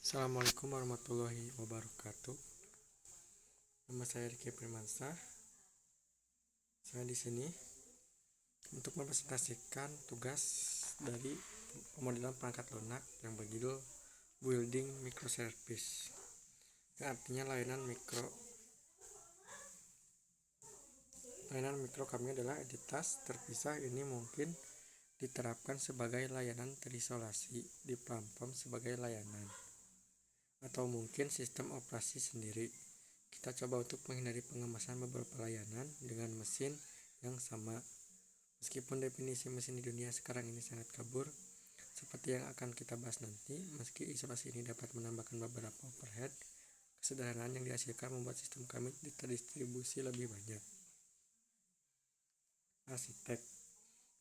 Assalamualaikum warahmatullahi wabarakatuh. Nama saya Riki Firmansyah. Saya di sini untuk mempresentasikan tugas dari pemodelan perangkat lunak yang berjudul Building Microservice, yang artinya layanan mikro kami adalah entitas terpisah. Ini mungkin diterapkan sebagai layanan terisolasi di platform sebagai layanan, atau mungkin sistem operasi sendiri. Kita coba untuk menghindari pengemasan beberapa layanan dengan mesin yang sama. Meskipun definisi mesin di dunia sekarang ini sangat kabur, seperti yang akan kita bahas nanti, meski isolasi ini dapat menambahkan beberapa overhead, kesederhanaan yang dihasilkan membuat sistem kami terdistribusi lebih banyak. Arsitek.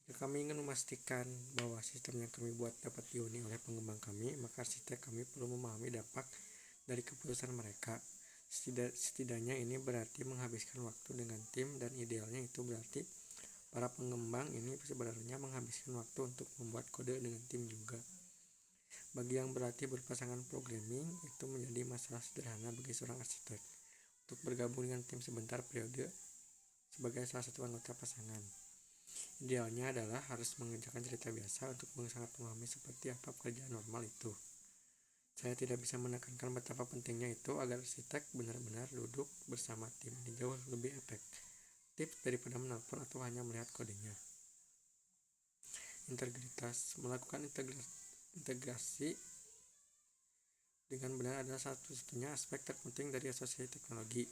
Jika kami ingin memastikan bahwa sistem yang kami buat dapat dihuni oleh pengembang kami, maka arsitek kami perlu memahami dampak dari keputusan mereka. Setidaknya ini berarti menghabiskan waktu dengan tim, dan idealnya itu berarti para pengembang ini sebenarnya menghabiskan waktu untuk membuat kode dengan tim juga. Bagi yang berarti berpasangan programming, itu menjadi masalah sederhana bagi seorang arsitek untuk bergabung dengan tim sebentar periode sebagai salah satu anggota pasangan. Idealnya adalah harus mengerjakan cerita biasa untuk sangat memahami seperti apa pekerjaan normal itu. Saya tidak bisa menekankan betapa pentingnya itu agar arsitek benar-benar duduk bersama tim. Ini jauh lebih efektif daripada menelpon atau hanya melihat kodenya. Integritas. Melakukan integrasi dengan benar adalah satu-satunya aspek terpenting dari asosiasi teknologi.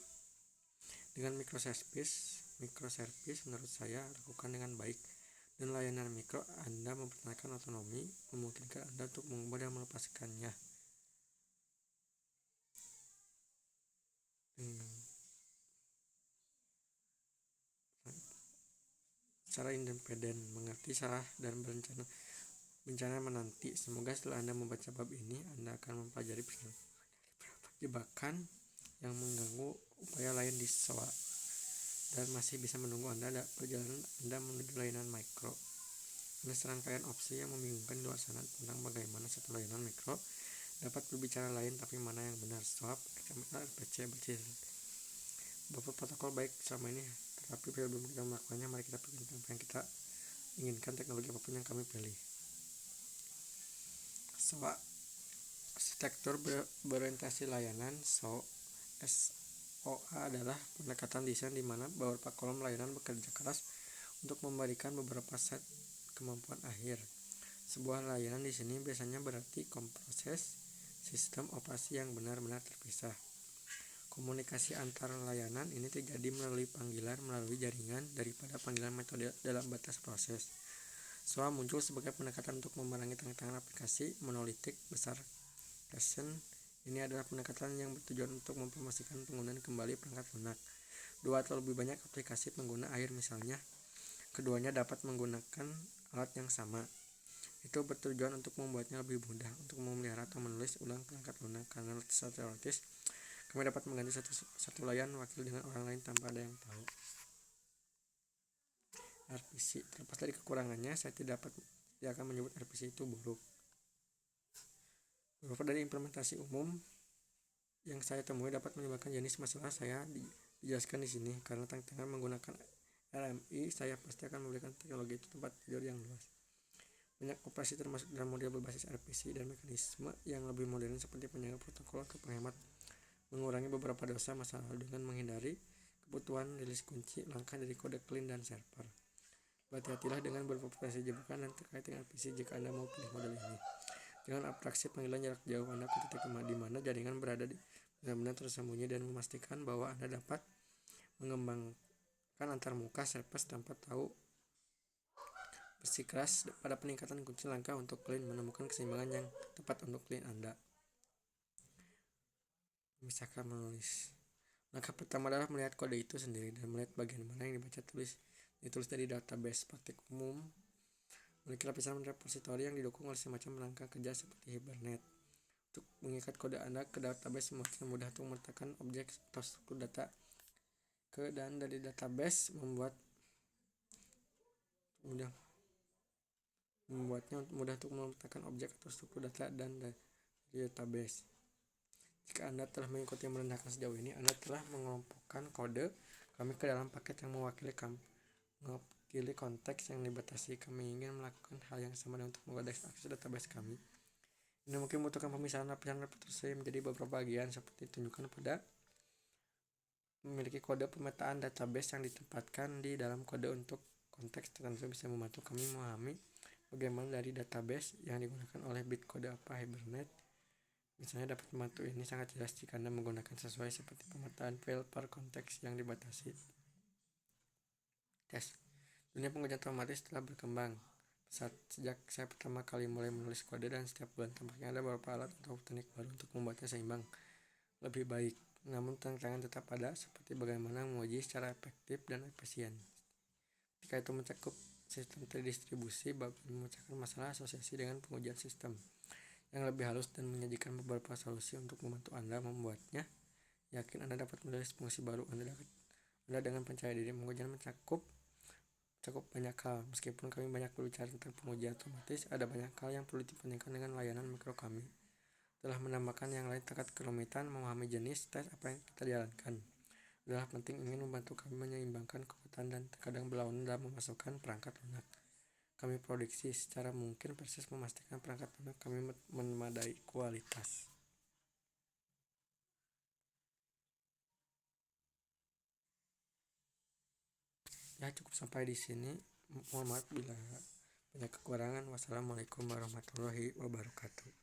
Dengan microservice menurut saya lakukan dengan baik, dan layanan mikro Anda mempertahankan otonomi, memungkinkan Anda untuk mengubah dan melepaskannya secara independen, mengerti salah dan berencana menanti. Semoga setelah Anda membaca bab ini, Anda akan mempelajari jebakan yang mengganggu upaya lain di SOA, dan masih bisa menunggu perjalanan Anda menuju layanan mikro. Ada serangkaian opsi yang membingungkan di luar sana tentang bagaimana satu layanan mikro dapat berbicara lain, tapi mana yang benar, SOAP, XML, RPC, beberapa protokol baik selama ini, tetapi sebelum kita melakukannya, mari kita pikirkan apa yang kita inginkan teknologi apapun yang kami pilih. SOA, arsitektur berorientasi layanan. SOA adalah pendekatan desain di mana beberapa kolom layanan bekerja keras untuk memberikan beberapa set kemampuan akhir. Sebuah layanan di sini biasanya berarti proses sistem operasi yang benar-benar terpisah. Komunikasi antar layanan ini terjadi melalui panggilan melalui jaringan daripada panggilan metode dalam batas proses. SOA muncul sebagai pendekatan untuk memerangi tantangan aplikasi monolitik besar. Kaizen ini adalah pendekatan yang bertujuan untuk mempromosikan penggunaan kembali perangkat lunak. 2 atau lebih banyak aplikasi pengguna akhir misalnya, keduanya dapat menggunakan alat yang sama. Itu bertujuan untuk membuatnya lebih mudah untuk memelihara atau menulis ulang perangkat lunak, karena secara teoretis kami dapat mengganti satu layanan wakil dengan orang lain tanpa ada yang tahu. RPC. Terlepas dari kekurangannya, saya tidak akan menyebut RPC itu buruk. Beberapa dari implementasi umum yang saya temui dapat menyebabkan jenis masalah saya dijelaskan di sini. Karena tantangan menggunakan RMI, saya pasti akan memberikan teknologi itu tempat tidur yang luas. Banyak operasi termasuk dalam model berbasis RPC dan mekanisme yang lebih modern seperti penjaga protokol untuk menghemat mengurangi beberapa dosa masa lalu dengan menghindari kebutuhan rilis kunci langkah dari kode clean dan server. Berhati-hatilah dengan beroperasi jebakan dan terkait dengan RPC jika Anda mau pilih model ini. Jangan abstraksi panggilan jarak jauh Anda ke titik di mana jaringan berada benar-benar tersembunyi, dan memastikan bahwa Anda dapat mengembangkan antar muka service tanpa tahu bersikeras pada peningkatan kunci langkah untuk clean, menemukan keseimbangan yang tepat untuk clean Anda. Misalkan menulis. Langkah pertama adalah melihat kode itu sendiri dan melihat bagian mana yang ditulis dari database. Praktik umum memiliki lapisan repositori yang didukung oleh semacam rangka kerja seperti Hibernate. Untuk mengikat kode Anda ke database semakin mudah untuk meletakkan objek atau struktur data dan dari database membuatnya mudah untuk meletakkan objek atau struktur data dan dari database. Jika Anda telah mengikuti yang merendahkan sejauh ini, Anda telah mengelompokkan kode kami ke dalam paket yang mewakili konteks yang dibatasi. Kami ingin melakukan hal yang sama untuk mengakses akses database kami. Ini mungkin membutuhkan pemisahan lapisan repository menjadi beberapa bagian seperti ditunjukkan pada memiliki kode pemetaan database yang ditempatkan di dalam kode untuk konteks tertentu bisa membantu kami memahami bagaimana dari database yang digunakan oleh bit kode apa Hibernate. Misalnya dapat membantu ini sangat jelas jika Anda menggunakan sesuai seperti pemetaan file per konteks yang dibatasi. Tes. Dunia pengujian otomatis telah berkembang sejak saya pertama kali mulai menulis kode, dan setiap bulan tampaknya ada beberapa alat atau teknik baru untuk membuatnya seimbang lebih baik. Namun tantangan tetap ada, seperti bagaimana menguji secara efektif dan efisien. Ketika itu mencakup sistem terdistribusi, memecahkan masalah asosiasi dengan pengujian sistem yang lebih halus dan menyajikan beberapa solusi untuk membantu Anda membuatnya. Yakin Anda dapat menulis fungsi baru Anda dengan percaya diri. Pengujian mencakup banyak hal. Meskipun kami banyak berbicara tentang pengujian otomatis, ada banyak hal yang perlu dibandingkan dengan layanan mikro kami. Telah menambahkan yang lain tingkat kerumitan memahami jenis tes apa yang kita jalankan. Adalah penting ingin membantu kami menyeimbangkan kekuatan dan terkadang berlawanan dalam memasukkan perangkat lunak. Kami produksi secara mungkin persis memastikan perangkat lunak kami memadai kualitas. Ya, cukup sampai di sini. Mohon maaf bila banyak kekurangan. Wassalamualaikum warahmatullahi wabarakatuh.